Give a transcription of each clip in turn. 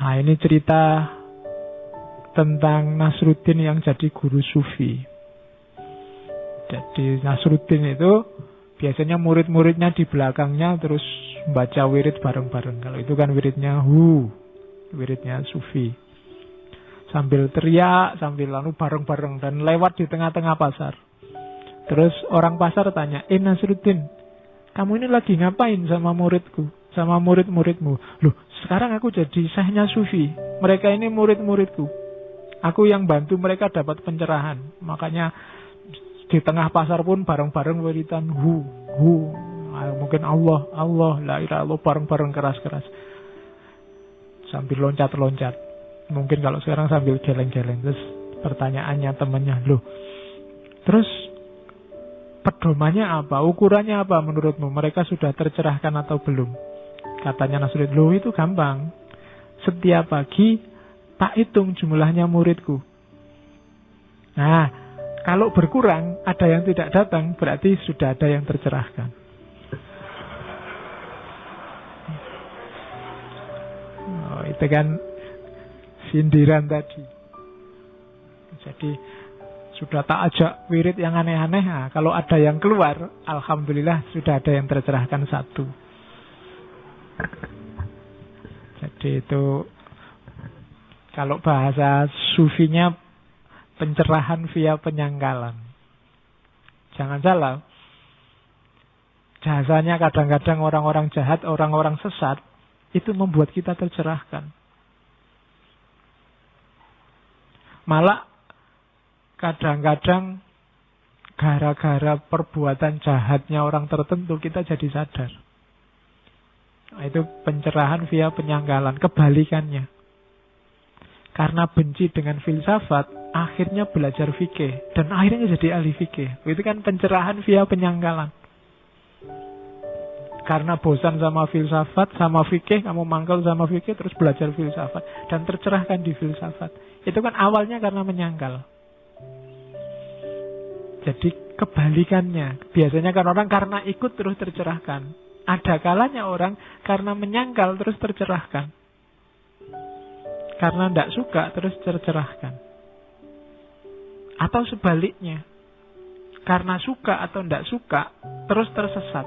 Nah, ini cerita tentang Nasruddin yang jadi guru sufi. Jadi Nasruddin itu biasanya murid-muridnya di belakangnya terus baca wirid bareng-bareng. Kalau itu kan wiridnya wiridnya sufi. Sambil teriak, sambil lalu bareng-bareng dan lewat di tengah-tengah pasar. Terus orang pasar tanya, Nasruddin, kamu ini lagi ngapain sama muridku, sama murid-muridmu? Loh, sekarang aku jadi syekhnya sufi. Mereka ini murid-muridku. Aku yang bantu mereka dapat pencerahan. Makanya di tengah pasar pun bareng-bareng wiridan mungkin Allah, la ilaha illallah, bareng-bareng keras-keras. Sambil loncat-loncat. Mungkin kalau sekarang sambil geleng-geleng. Terus pertanyaannya temannya, loh, terus pedomannya apa? Ukurannya apa menurutmu? Mereka sudah tercerahkan atau belum? Katanya Nasruddin, loh itu gampang. Setiap pagi tak hitung jumlahnya muridku. Nah, kalau berkurang, ada yang tidak datang, berarti sudah ada yang tercerahkan. Oh, itu kan sindiran tadi. Jadi sudah tak ajak wirid yang aneh-aneh. Nah, kalau ada yang keluar, alhamdulillah sudah ada yang tercerahkan satu. Jadi itu kalau bahasa sufinya pencerahan via penyangkalan. Jangan salah. Jasanya kadang-kadang orang-orang jahat, orang-orang sesat, itu membuat kita tercerahkan. Malah kadang-kadang gara-gara perbuatan jahatnya orang tertentu kita jadi sadar. Nah, itu pencerahan via penyangkalan. Kebalikannya. Karena benci dengan filsafat, akhirnya belajar fikih. Dan akhirnya jadi ahli fikih. Itu kan pencerahan via penyangkalan. Karena bosan sama filsafat, sama fikih, kamu mangkal sama fikih, terus belajar filsafat. Dan tercerahkan di filsafat. Itu kan awalnya karena menyangkal. Jadi kebalikannya. Biasanya kan orang karena ikut terus tercerahkan. Ada kalanya orang karena menyangkal terus tercerahkan. Karena tidak suka terus tercerahkan. Atau sebaliknya. Karena suka atau tidak suka terus tersesat.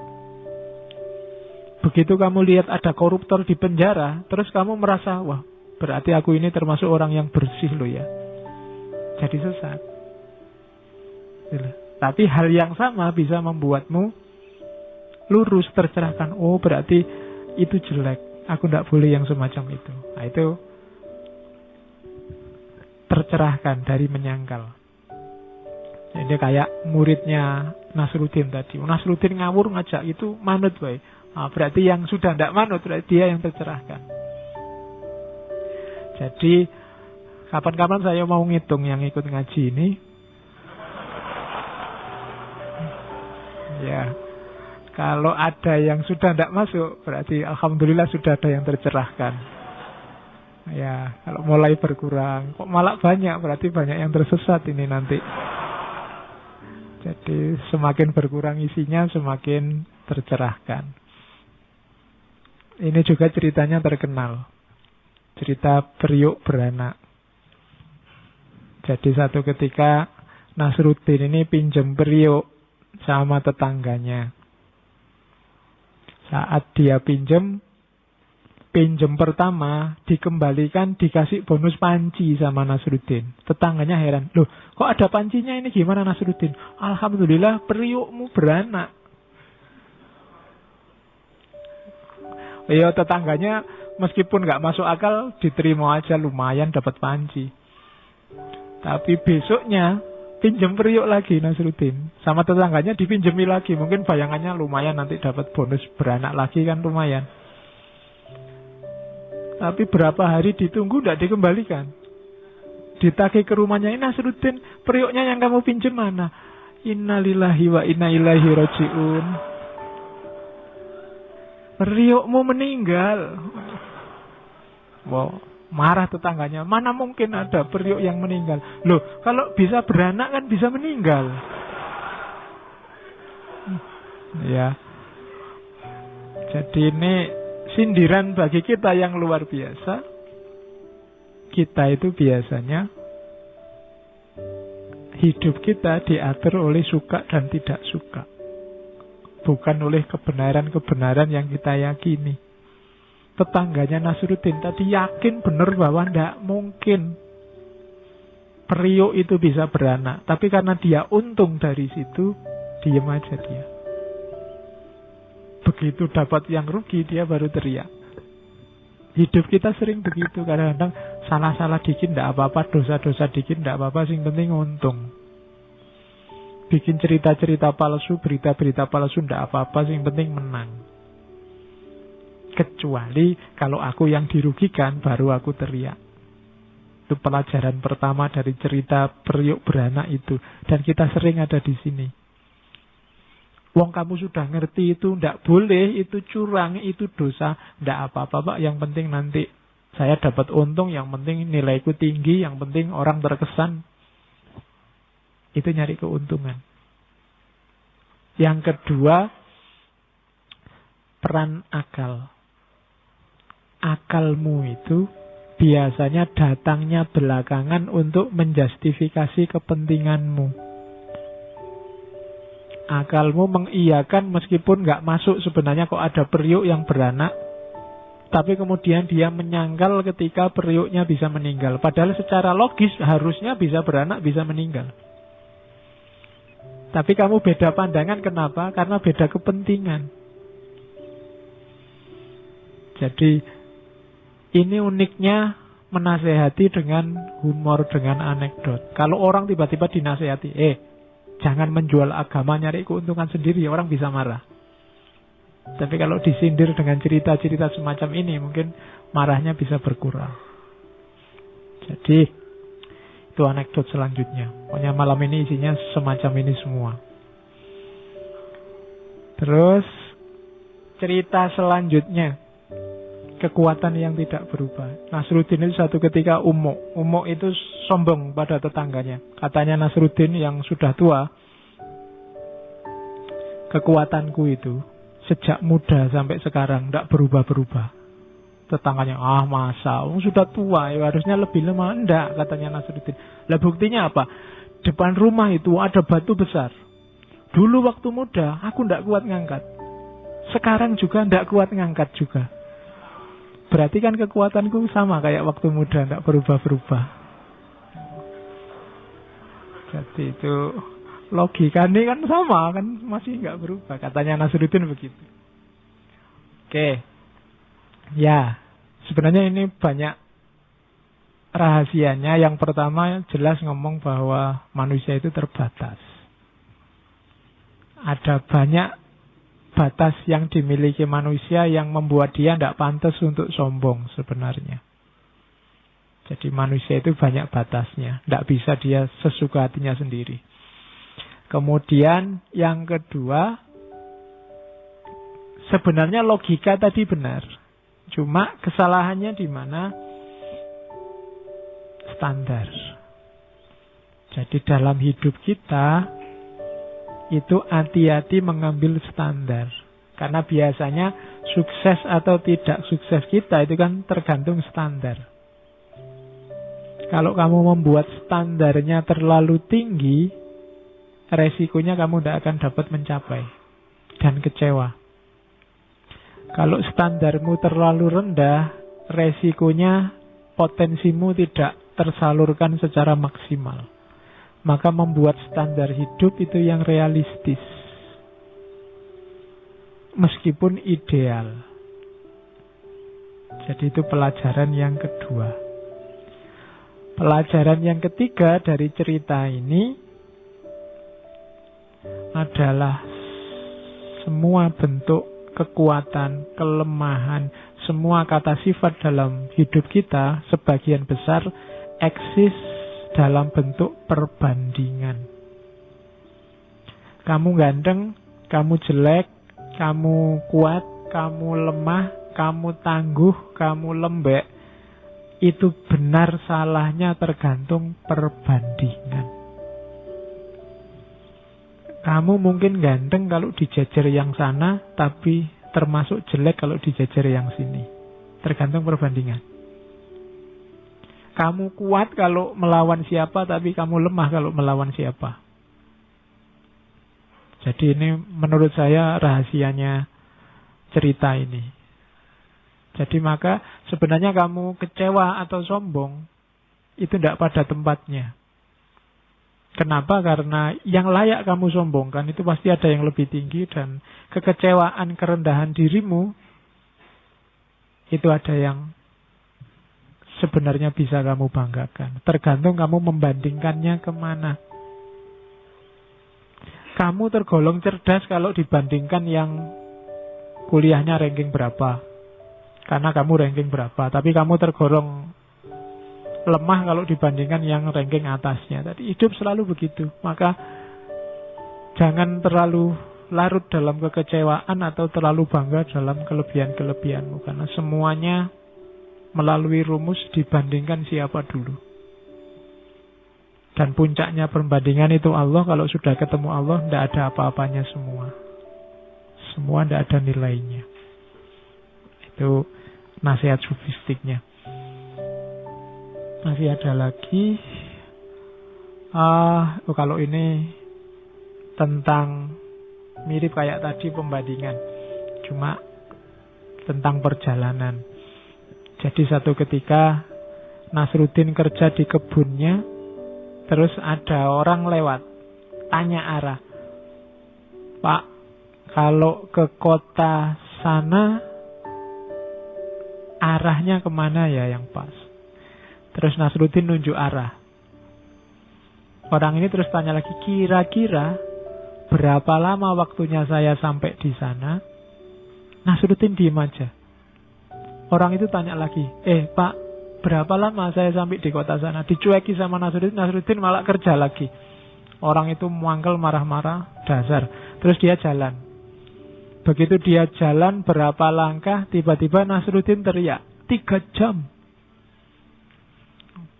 Begitu kamu lihat ada koruptor di penjara, terus kamu merasa, wah, berarti aku ini termasuk orang yang bersih loh ya. Jadi sesat. Tapi hal yang sama bisa membuatmu lurus, tercerahkan. Oh, berarti itu jelek. Aku tidak boleh yang semacam itu. Nah, itu tercerahkan dari menyangkal. Jadi kayak muridnya Nasruddin tadi. Nasruddin ngawur ngajak itu manut, boy. Nah, berarti yang sudah tidak manut, berarti dia yang tercerahkan. Jadi kapan-kapan saya mau ngitung yang ikut ngaji ini. Ya, kalau ada yang sudah tidak masuk, berarti alhamdulillah sudah ada yang tercerahkan. Ya, kalau mulai berkurang, kok malah banyak, berarti banyak yang tersesat ini nanti. Jadi semakin berkurang isinya, semakin tercerahkan. Ini juga ceritanya terkenal. Cerita periuk beranak. Jadi satu ketika Nasruddin ini pinjam periuk sama tetangganya. Saat dia pinjam pertama dikembalikan, dikasih bonus panci sama Nasruddin. Tetangganya heran, loh kok ada pancinya ini, gimana Nasruddin? Alhamdulillah periukmu beranak. Ya tetangganya meskipun gak masuk akal, diterima aja, lumayan dapat panci. Tapi besoknya pinjam periuk lagi Nasruddin, sama tetangganya dipinjemi lagi. Mungkin bayangannya lumayan nanti dapat bonus beranak lagi kan, lumayan. Tapi berapa hari ditunggu tidak dikembalikan. Ditagih ke rumahnya, ini Nasruddin, periuknya yang kamu pinjam mana? Innalillahi wa inna ilaihi raji'un. Periukmu meninggal. Wow, marah tetangganya. Mana mungkin ada periuk yang meninggal? Loh, kalau bisa beranak kan bisa meninggal. Ya. Jadi ini sindiran bagi kita yang luar biasa. kita itu biasanya hidup kita diatur oleh suka dan tidak suka. Bukan oleh kebenaran-kebenaran yang kita yakini. Tetangganya Nasruddin tadi yakin benar bahwa tidak mungkin periuk itu bisa beranak. Tapi karena dia untung dari situ, diam aja dia. Begitu dapat yang rugi, dia baru teriak. Hidup kita sering begitu. Kadang-kadang salah-salah dikit tidak apa-apa, dosa-dosa dikit tidak apa-apa, yang penting untung. Bikin cerita-cerita palsu, berita-berita palsu tidak apa-apa, yang penting menang. Kecuali kalau aku yang dirugikan, baru aku teriak. Itu pelajaran pertama dari cerita periuk beranak itu. Dan kita sering ada di sini. Wong kamu sudah ngerti itu ndak boleh, itu curang, itu dosa, ndak apa-apa Pak, yang penting nanti saya dapat untung, yang penting nilaiku tinggi, yang penting orang terkesan. Itu nyari keuntungan. Yang kedua, peran akal. Akalmu itu biasanya datangnya belakangan untuk menjustifikasi kepentinganmu. Akalmu mengiyakan meskipun nggak masuk sebenarnya kok ada periuk yang beranak. Tapi kemudian dia menyangkal ketika periuknya bisa meninggal. Padahal secara logis harusnya bisa beranak, bisa meninggal. Tapi kamu beda pandangan, kenapa? Karena beda kepentingan. Jadi ini uniknya menasehati dengan humor, dengan anekdot. Kalau orang tiba-tiba dinasehati, jangan menjual agama nyari keuntungan sendiri, orang bisa marah. Tapi kalau disindir dengan cerita-cerita semacam ini, mungkin marahnya bisa berkurang. Jadi, itu anekdot selanjutnya. Pokoknya malam ini isinya semacam ini semua. Terus, cerita selanjutnya. Kekuatan yang tidak berubah. Nasruddin itu satu ketika umuk. Umuk itu sombong pada tetangganya. Katanya Nasruddin yang sudah tua, kekuatanku itu sejak muda sampai sekarang tidak berubah-berubah. Tetangganya, masa sudah tua ya harusnya lebih lemah. Enggak, katanya Nasruddin. Lah buktinya apa? Depan rumah itu ada batu besar. Dulu waktu muda aku tidak kuat ngangkat. Sekarang juga tidak kuat ngangkat juga. Berarti kan kekuatanku sama kayak waktu muda, tidak berubah-berubah. Jadi itu logikanya kan sama, kan masih nggak berubah. Katanya Nasruddin begitu. Oke. Ya, sebenarnya ini banyak rahasianya. Yang pertama jelas ngomong bahwa manusia itu terbatas. Ada banyak batas yang dimiliki manusia yang membuat dia tidak pantas untuk sombong sebenarnya. Jadi manusia itu banyak batasnya. Tidak bisa dia sesuka hatinya sendiri. Kemudian yang kedua, sebenarnya logika tadi benar. Cuma kesalahannya di mana? Standar. Jadi dalam hidup kita itu hati-hati mengambil standar. Karena biasanya sukses atau tidak sukses kita itu kan tergantung standar. Kalau kamu membuat standarnya terlalu tinggi, resikonya kamu tidak akan dapat mencapai dan kecewa. Kalau standarmu terlalu rendah, resikonya potensimu tidak tersalurkan secara maksimal. Maka membuat standar hidup itu yang realistis. Meskipun ideal. Jadi itu pelajaran yang kedua. Pelajaran yang ketiga dari cerita ini adalah semua bentuk kekuatan, kelemahan, semua kata sifat dalam hidup kita sebagian besar eksis dalam bentuk perbandingan. Kamu ganteng, kamu jelek, kamu kuat, kamu lemah, kamu tangguh, kamu lembek. Itu benar salahnya tergantung perbandingan. Kamu mungkin ganteng kalau dijejer yang sana, tapi termasuk jelek kalau dijejer yang sini. Tergantung perbandingan. Kamu kuat kalau melawan siapa, tapi kamu lemah kalau melawan siapa. Jadi ini menurut saya rahasianya cerita ini. Jadi maka sebenarnya kamu kecewa atau sombong, itu tidak pada tempatnya. Kenapa? Karena yang layak kamu sombongkan itu pasti ada yang lebih tinggi, dan kekecewaan, kerendahan dirimu itu ada yang sebenarnya bisa kamu banggakan. Tergantung kamu membandingkannya kemana. Kamu tergolong cerdas kalau dibandingkan yang kuliahnya ranking berapa, karena kamu ranking berapa. Tapi kamu tergolong lemah kalau dibandingkan yang ranking atasnya. Tadi hidup selalu begitu. Maka jangan terlalu larut dalam kekecewaan atau terlalu bangga dalam kelebihan-kelebihanmu, karena semuanya melalui rumus dibandingkan siapa dulu. Dan puncaknya perbandingan itu Allah. Kalau sudah ketemu Allah, tidak ada apa-apanya semua. Semua tidak ada nilainya. Itu nasihat sufistiknya. Masih ada lagi. Kalau ini tentang mirip kayak tadi pembandingan, cuma tentang perjalanan. Jadi satu ketika Nasruddin kerja di kebunnya, terus ada orang lewat, tanya arah. Pak, kalau ke kota sana, arahnya kemana ya yang pas? Terus Nasruddin nunjuk arah. Orang ini terus tanya lagi, kira-kira berapa lama waktunya saya sampai di sana? Nasruddin diem aja. Orang itu tanya lagi, Pak, berapa lama saya sampai di kota sana? Dicueki sama Nasruddin, Nasruddin malah kerja lagi. Orang itu muangkel, marah-marah, dasar. Terus dia jalan. Begitu dia jalan berapa langkah, tiba-tiba Nasruddin teriak, 3 jam.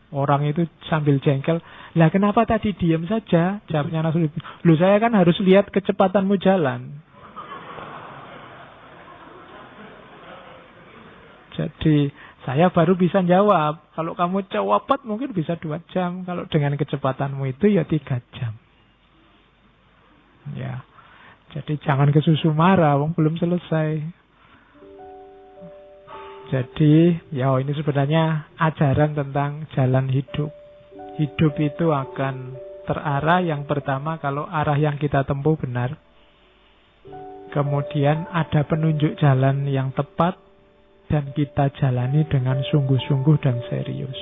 Orang itu sambil jengkel, lah kenapa tadi diam saja? Jawabnya Nasruddin, loh saya kan harus lihat kecepatanmu jalan. Jadi saya baru bisa jawab. Kalau kamu cepat mungkin bisa 2 jam. Kalau dengan kecepatanmu itu ya 3 jam. Ya. Jadi jangan kesusu marah, wong belum selesai. Jadi ya ini sebenarnya ajaran tentang jalan hidup. Hidup itu akan terarah yang pertama kalau arah yang kita tempuh benar. Kemudian ada penunjuk jalan yang tepat, dan kita jalani dengan sungguh-sungguh dan serius.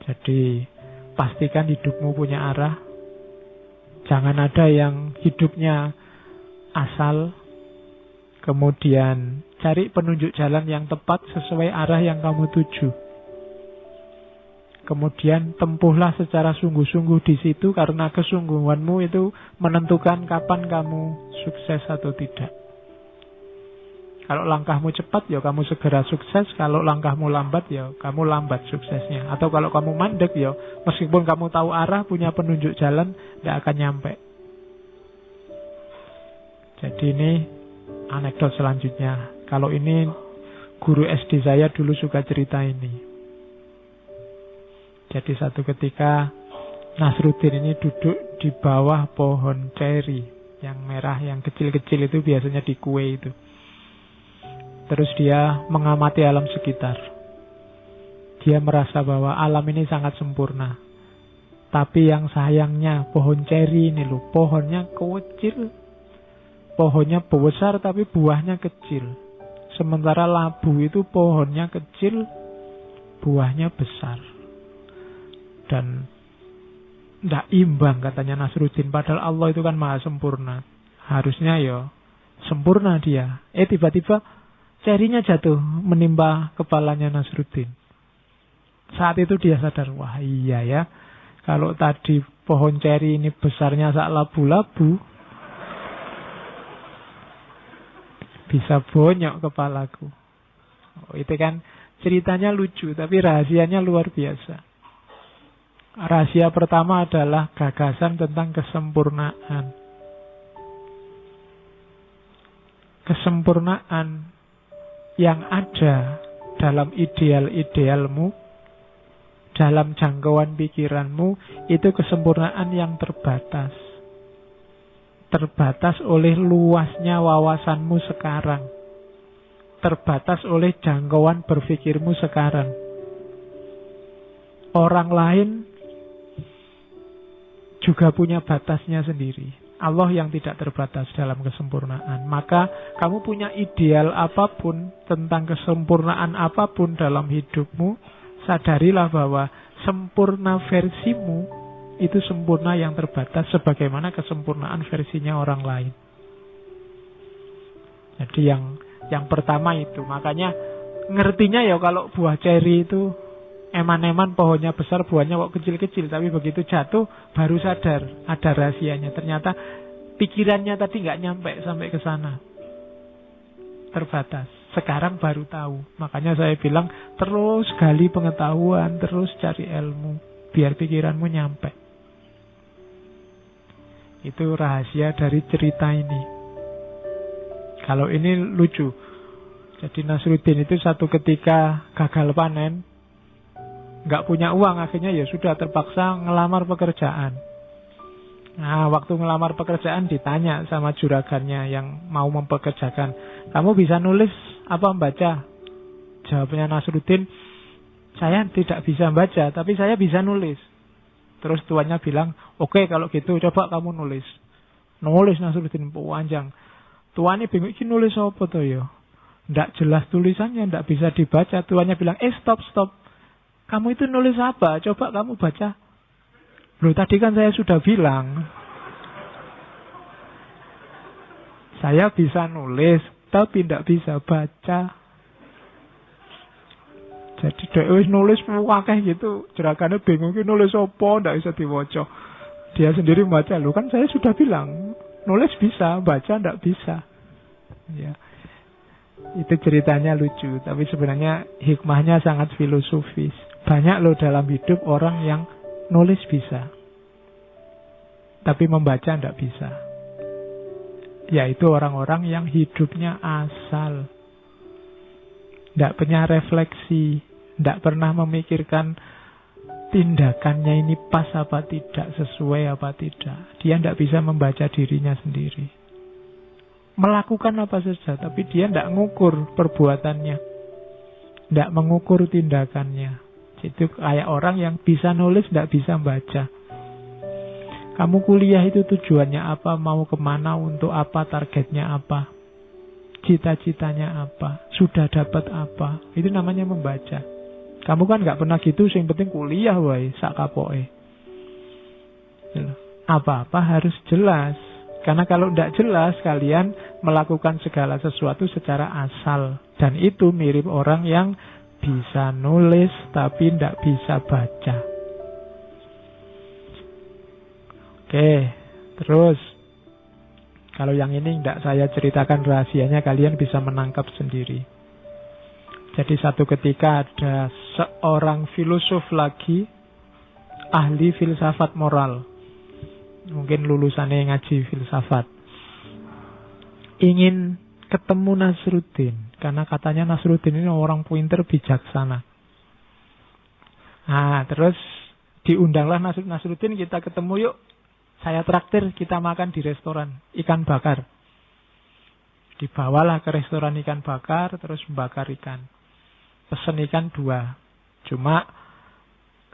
Jadi pastikan hidupmu punya arah. Jangan ada yang hidupnya asal. Kemudian cari penunjuk jalan yang tepat sesuai arah yang kamu tuju. Kemudian tempuhlah secara sungguh-sungguh di situ, karena kesungguhanmu itu menentukan kapan kamu sukses atau tidak. Kalau langkahmu cepat, ya kamu segera sukses. Kalau langkahmu lambat, ya kamu lambat suksesnya. Atau kalau kamu mandek, ya meskipun kamu tahu arah, punya penunjuk jalan, tidak akan nyampe. Jadi ini anekdot selanjutnya. Kalau ini guru SD saya dulu suka cerita ini. Jadi satu ketika Nasruddin ini duduk di bawah pohon ceri yang merah, yang kecil-kecil itu biasanya di kue itu. Terus dia mengamati alam sekitar. Dia merasa bahwa alam ini sangat sempurna. Tapi yang sayangnya pohon ceri ini loh, pohonnya kecil. Pohonnya besar tapi buahnya kecil. Sementara labu itu pohonnya kecil, buahnya besar. Dan tidak imbang katanya Nasruddin. Padahal Allah itu kan maha sempurna. Harusnya ya sempurna dia. Tiba-tiba cerinya jatuh menimpa kepalanya Nasruddin. Saat itu dia sadar, wah iya ya, kalau tadi pohon ceri ini besarnya sak labu-labu, bisa bonyok kepalaku. Itu kan ceritanya lucu, tapi rahasianya luar biasa. Rahasia pertama adalah gagasan tentang kesempurnaan. Kesempurnaan yang ada dalam ideal-idealmu dalam jangkauan pikiranmu, itu kesempurnaan yang terbatas. Terbatas oleh luasnya wawasanmu sekarang. Terbatas oleh jangkauan berpikirmu sekarang. Orang lain juga punya batasnya sendiri. Allah yang tidak terbatas dalam kesempurnaan. Maka kamu punya ideal apapun tentang kesempurnaan apapun dalam hidupmu, sadarilah bahwa sempurna versimu itu sempurna yang terbatas sebagaimana kesempurnaan versinya orang lain. Jadi yang pertama itu, makanya ngertinya ya kalau buah ceri itu eman-eman, pohonnya besar, buahnya kok kecil-kecil. Tapi begitu jatuh, baru sadar ada rahasianya. Ternyata pikirannya tadi nggak nyampe sampai ke sana. Terbatas. Sekarang baru tahu. Makanya saya bilang, terus gali pengetahuan, terus cari ilmu. Biar pikiranmu nyampe. Itu rahasia dari cerita ini. Kalau ini lucu. Jadi Nasruddin itu satu ketika gagal panen, nggak punya uang, akhirnya ya sudah terpaksa ngelamar pekerjaan. Nah, waktu ngelamar pekerjaan ditanya sama juragannya yang mau mempekerjakan, kamu bisa nulis apa membaca? Jawabnya Nasruddin, saya tidak bisa baca, tapi saya bisa nulis. Terus tuannya bilang, oke, kalau gitu coba kamu nulis. Nulis Nasruddin panjang. Tuannya bingung, ini nulis apa tuh ya? Nggak jelas tulisannya, nggak bisa dibaca. Tuannya bilang, stop. Kamu itu nulis apa? Coba kamu baca. Loh, tadi kan saya sudah bilang. Saya bisa nulis, tapi tidak bisa baca. Jadi dia nulis wakeh gitu. Jerakannya bingung, nulis apa? Tidak bisa diwoco. Dia sendiri membaca. Loh, kan saya sudah bilang. Nulis bisa, baca tidak bisa. Ya. Itu ceritanya lucu. Tapi sebenarnya hikmahnya sangat filosofis. Banyak loh dalam hidup orang yang nulis bisa, tapi membaca tidak bisa. Yaitu orang-orang yang hidupnya asal. Tidak punya refleksi. Tidak pernah memikirkan tindakannya ini pas apa tidak, sesuai apa tidak. Dia tidak bisa membaca dirinya sendiri. Melakukan apa saja, tapi dia tidak mengukur perbuatannya. Tidak mengukur tindakannya. Itu kayak orang yang bisa nulis, tidak bisa baca. Kamu kuliah itu tujuannya apa, mau kemana, untuk apa, targetnya apa, cita-citanya apa, sudah dapat apa. Itu namanya membaca. Kamu kan nggak pernah gitu, yang penting kuliah wae, sak kapoke. Apa-apa harus jelas. Karena kalau tidak jelas, kalian melakukan segala sesuatu secara asal. Dan itu mirip orang yang bisa nulis tapi tidak bisa baca. Oke, terus kalau yang ini tidak saya ceritakan rahasianya, kalian bisa menangkap sendiri. Jadi satu ketika ada seorang filosof lagi, ahli filsafat moral. Mungkin lulusannya ngaji filsafat. Ingin ketemu Nasruddin. Karena katanya Nasruddin ini orang pinter, bijaksana. Nah, terus diundanglah Nasruddin, kita ketemu yuk. Saya traktir, kita makan di restoran ikan bakar. Dibawalah ke restoran ikan bakar, terus membakar ikan. Pesen ikan 2. Cuma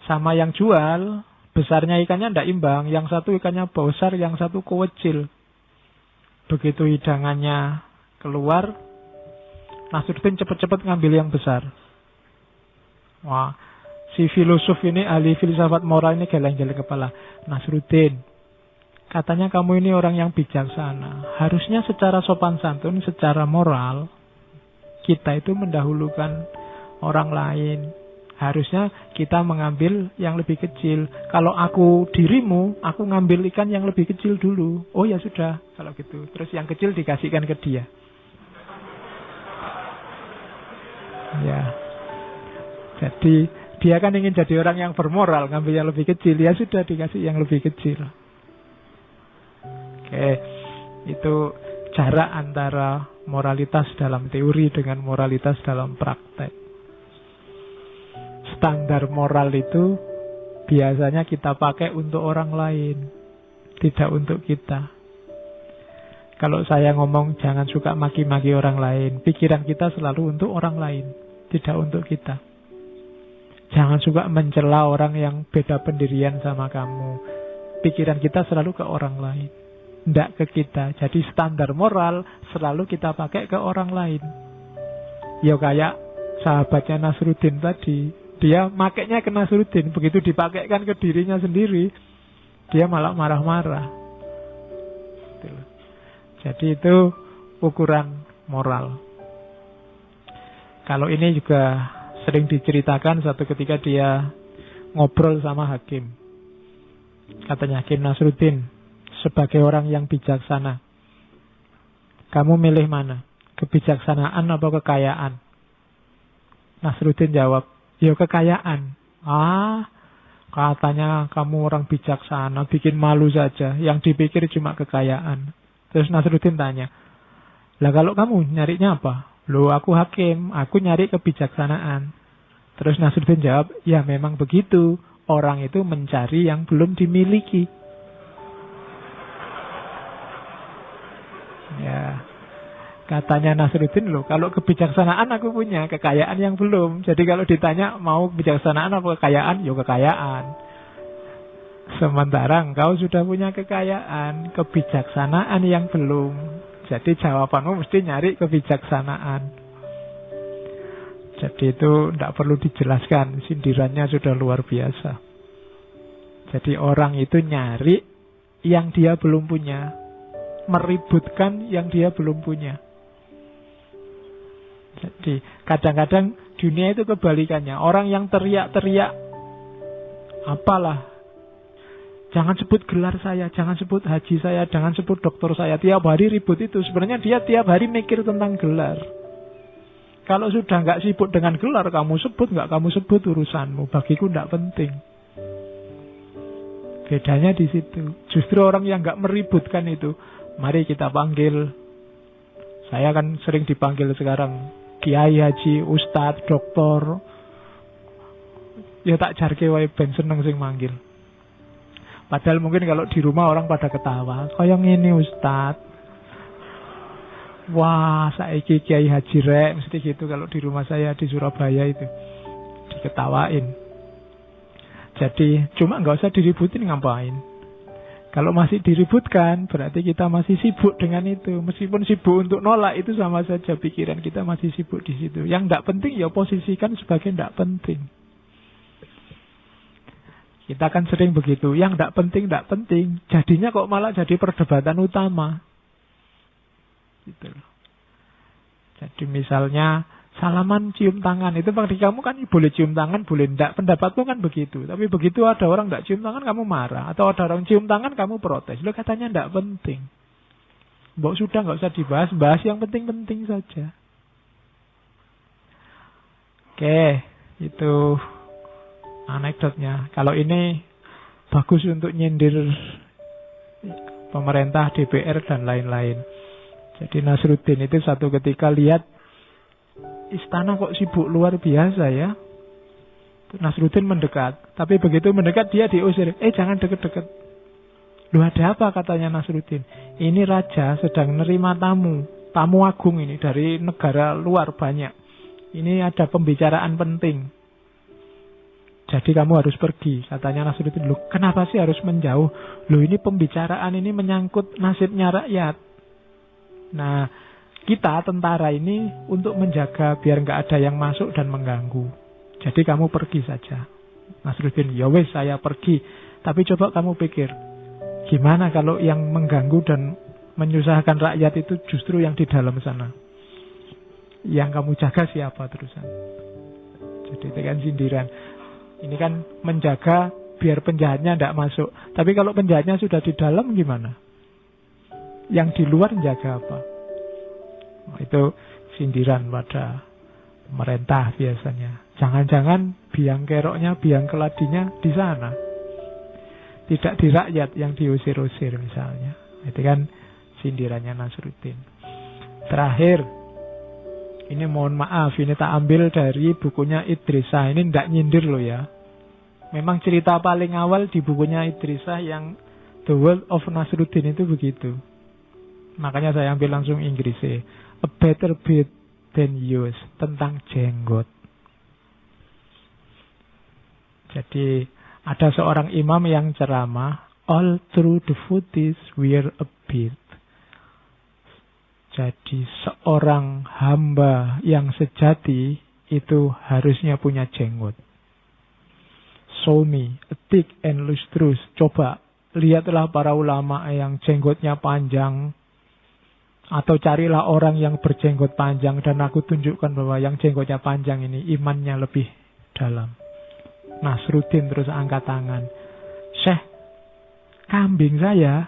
sama yang jual, besarnya ikannya tidak imbang. Yang satu ikannya besar, yang satu kecil. Begitu hidangannya keluar, Nasruddin cepat-cepat ngambil yang besar. Wah, si filosof ini, ahli filsafat moral ini geleng-geleng kepala. Nasruddin, katanya kamu ini orang yang bijaksana. Harusnya secara sopan santun, secara moral, kita itu mendahulukan orang lain. Harusnya kita mengambil yang lebih kecil. Kalau aku dirimu, aku ngambil ikan yang lebih kecil dulu. Oh ya sudah, kalau gitu. Terus yang kecil dikasihkan ke dia. Ya. Jadi dia kan ingin jadi orang yang bermoral, ngambil yang lebih kecil. Ya sudah, dikasih yang lebih kecil. Oke, itu jarak antara moralitas dalam teori dengan moralitas dalam praktek. standar moral itu biasanya kita pakai untuk orang lain, tidak untuk kita. Kalau saya ngomong jangan suka maki-maki orang lain, pikiran kita selalu untuk orang lain, tidak untuk kita. Jangan suka mencela orang yang beda pendirian sama kamu, pikiran kita selalu ke orang lain, tidak ke kita. Jadi standar moral selalu kita pakai ke orang lain. Ya kayak sahabatnya Nasruddin tadi, dia makainya ke Nasruddin, begitu dipakaikan ke dirinya sendiri, dia malah marah-marah. Jadi itu ukuran moral. Kalau ini juga sering diceritakan suatu ketika dia ngobrol sama hakim. Katanya, Hakim Nasruddin, sebagai orang yang bijaksana, kamu milih mana? Kebijaksanaan atau kekayaan? Nasruddin jawab, ya kekayaan. Katanya kamu orang bijaksana, bikin malu saja. Yang dipikir cuma kekayaan. Terus Nasruddin tanya, lah kalau kamu nyarinya apa? Loh aku hakim, aku nyari kebijaksanaan. Terus Nasruddin jawab, ya memang begitu. Orang itu mencari yang belum dimiliki. Ya, katanya Nasruddin, loh kalau kebijaksanaan aku punya, kekayaan yang belum. Jadi kalau ditanya mau kebijaksanaan apa kekayaan, ya kekayaan. Sementara engkau sudah punya kekayaan, kebijaksanaan yang belum. Jadi jawabanmu mesti nyari kebijaksanaan. Jadi itu tidak perlu dijelaskan, sindirannya sudah luar biasa. Jadi orang itu nyari yang dia belum punya, meributkan yang dia belum punya. Jadi kadang-kadang dunia itu kebalikannya. Orang yang teriak-teriak, apalah, jangan sebut gelar saya, jangan sebut haji saya, jangan sebut dokter saya. Tiap hari ribut itu. Sebenarnya dia tiap hari mikir tentang gelar. Kalau sudah nggak sibuk dengan gelar, kamu sebut nggak kamu sebut urusanmu. Bagiku nggak penting. Bedanya di situ. Justru orang yang nggak meributkan itu, mari kita panggil. Saya kan sering dipanggil sekarang kiai, haji, ustadz, doktor. Ya tak jarke wae ben seneng sing manggil. Padahal mungkin kalau di rumah orang pada ketawa. Kayak ngene Ustaz. Wah, saiki Kiai Haji rek, mesti gitu kalau di rumah saya di Surabaya itu. Diketawain. Jadi cuma nggak usah diributin ngapain. Kalau masih diributkan, berarti kita masih sibuk dengan itu. Meskipun sibuk untuk nolak, itu sama saja pikiran kita masih sibuk di situ. Yang tidak penting ya posisikan sebagai tidak penting. Kita kan sering begitu, yang tidak penting. Jadinya kok malah jadi perdebatan utama. Gitu loh. Jadi misalnya salaman cium tangan, itu bagi kamu kan boleh cium tangan, boleh tidak. Pendapatmu kan begitu. Tapi begitu ada orang tidak cium tangan, kamu marah. Atau ada orang cium tangan, kamu protes. Lo katanya tidak penting. Mbok sudah nggak usah dibahas, bahas yang penting-penting saja. Oke, itu anekdotnya. Kalau ini bagus untuk nyindir pemerintah, DPR, dan lain-lain. Jadi Nasruddin itu satu ketika lihat istana kok sibuk luar biasa ya. Nasruddin mendekat. Tapi begitu mendekat dia diusir. Jangan deket-deket. Loh ada apa katanya Nasruddin? Ini raja sedang nerima tamu. Tamu agung ini dari negara luar banyak. Ini ada pembicaraan penting. Jadi kamu harus pergi, katanya Nasruddin. Loh, kenapa sih harus menjauh? Loh, ini pembicaraan ini menyangkut nasibnya rakyat. Nah, kita tentara ini untuk menjaga biar nggak ada yang masuk dan mengganggu. Jadi kamu pergi saja. Nasruddin, ya wes saya pergi. Tapi coba kamu pikir, gimana kalau yang mengganggu dan menyusahkan rakyat itu justru yang di dalam sana? Yang kamu jaga siapa terusan? Jadi itu kan sindiran. Ini kan menjaga biar penjahatnya tidak masuk. Tapi kalau penjahatnya sudah di dalam gimana? Yang di luar menjaga apa? Itu sindiran pada pemerintah biasanya. Jangan-jangan biang keroknya, biang keladinya di sana. Tidak di rakyat yang diusir-usir misalnya. Itu kan sindirannya Nasruddin. Terakhir, Ini mohon maaf, ini tak ambil dari bukunya Idrisah. Ini tidak nyindir loh ya. Memang cerita paling awal di bukunya Idrisah yang The World of Nasruddin itu begitu. Makanya saya ambil langsung Inggrisnya. A Better Beard Than Yours, tentang jenggot. Jadi ada seorang imam yang ceramah, all through the footies wear a beard. Jadi seorang hamba yang sejati itu harusnya punya jenggot. Show me a thick and lustrous. Coba lihatlah para ulama yang jenggotnya panjang. Atau carilah orang yang berjenggot panjang. Dan aku tunjukkan bahwa yang jenggotnya panjang ini imannya lebih dalam. Nasruddin terus angkat tangan. Syekh, kambing saya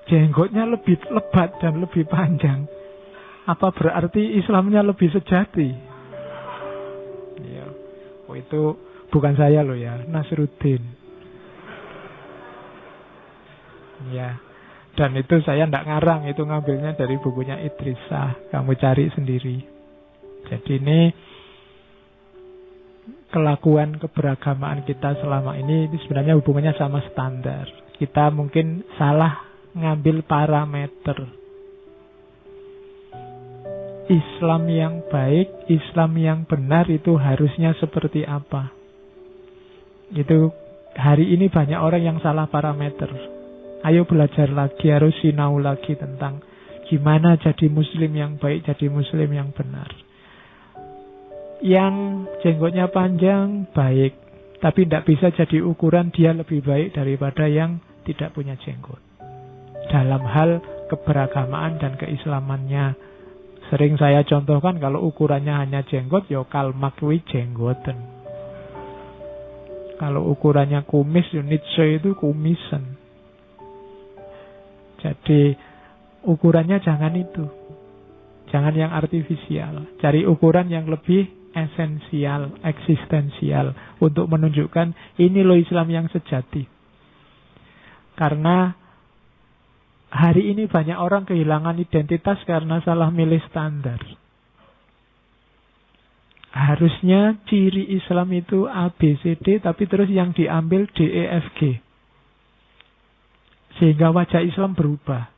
jenggotnya lebih lebat dan lebih panjang. Apa berarti Islamnya lebih sejati? Ya. Oh, itu bukan saya loh ya, Nasruddin. Ya. Dan itu saya tidak ngarang, itu ngambilnya dari bukunya Idrisah. Kamu cari sendiri. Jadi ini kelakuan keberagamaan kita selama ini sebenarnya hubungannya sama standar. Kita mungkin salah ngambil parameter. Islam yang baik, Islam yang benar itu harusnya seperti apa? Itu hari ini banyak orang yang salah parameter. Ayo belajar lagi, harus sinau lagi tentang gimana jadi muslim yang baik, jadi muslim yang benar. Yang jenggotnya panjang, baik. Tapi tidak bisa jadi ukuran dia lebih baik daripada yang tidak punya jenggot. Dalam hal keberagamaan dan keislamannya. Sering saya contohkan kalau ukurannya hanya jenggot, ya Kalmak kuwi jenggoten. Kalau ukurannya kumis, ya Nietzsche itu kumisan. Jadi ukurannya jangan itu. Jangan yang artifisial. Cari ukuran yang lebih esensial, eksistensial. Untuk menunjukkan ini loh Islam yang sejati. Karena hari ini banyak orang kehilangan identitas karena salah milih standar. Harusnya ciri Islam itu A, B, C, D, tapi terus yang diambil D, E, F, G. Sehingga wajah Islam berubah.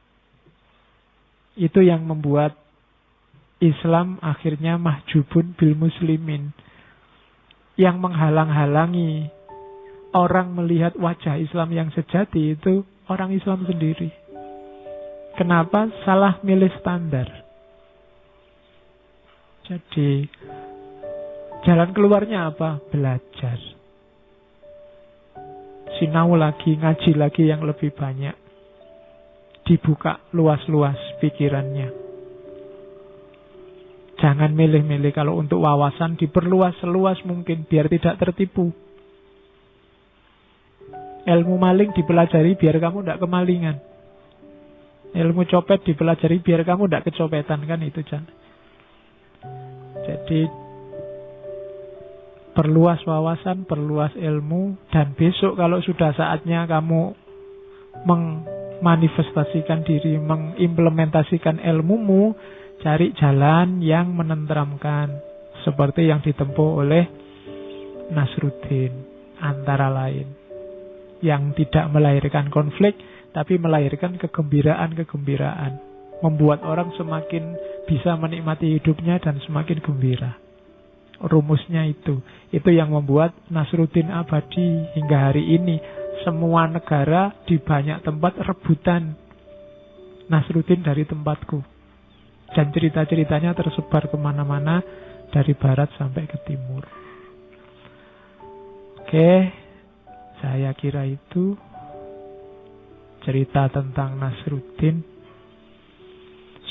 Itu yang membuat Islam akhirnya mahjubun bil muslimin. Yang menghalang-halangi orang melihat wajah Islam yang sejati itu orang Islam sendiri. Kenapa? Salah milih standar. Jadi jalan keluarnya apa? Belajar. Sinau lagi, ngaji lagi yang lebih banyak. Dibuka luas-luas pikirannya. Jangan milih-milih. Kalau untuk wawasan diperluas seluas mungkin biar tidak tertipu. Ilmu maling dipelajari biar kamu tidak kemalingan. Ilmu copet dipelajari biar kamu tidak kecopetan, kan itu Jan. Jadi perluas wawasan, perluas ilmu, dan besok kalau sudah saatnya kamu memanifestasikan diri, mengimplementasikan ilmumu, cari jalan yang menenteramkan seperti yang ditempuh oleh Nasruddin antara lain, yang tidak melahirkan konflik tapi melahirkan kegembiraan-kegembiraan, membuat orang semakin bisa menikmati hidupnya dan semakin gembira. Rumusnya itu yang membuat Nasruddin abadi hingga hari ini. Semua negara di banyak tempat rebutan Nasruddin dari tempatku. Dan cerita-ceritanya tersebar kemana-mana dari barat sampai ke timur. Oke, saya kira itu cerita tentang Nasruddin.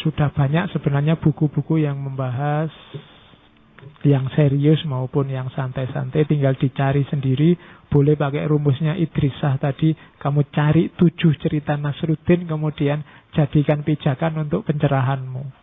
Sudah banyak sebenarnya buku-buku yang membahas yang serius maupun yang santai-santai, tinggal dicari sendiri. Boleh pakai rumusnya Idrisah tadi. Kamu cari 7 cerita Nasruddin, kemudian jadikan pijakan untuk pencerahanmu.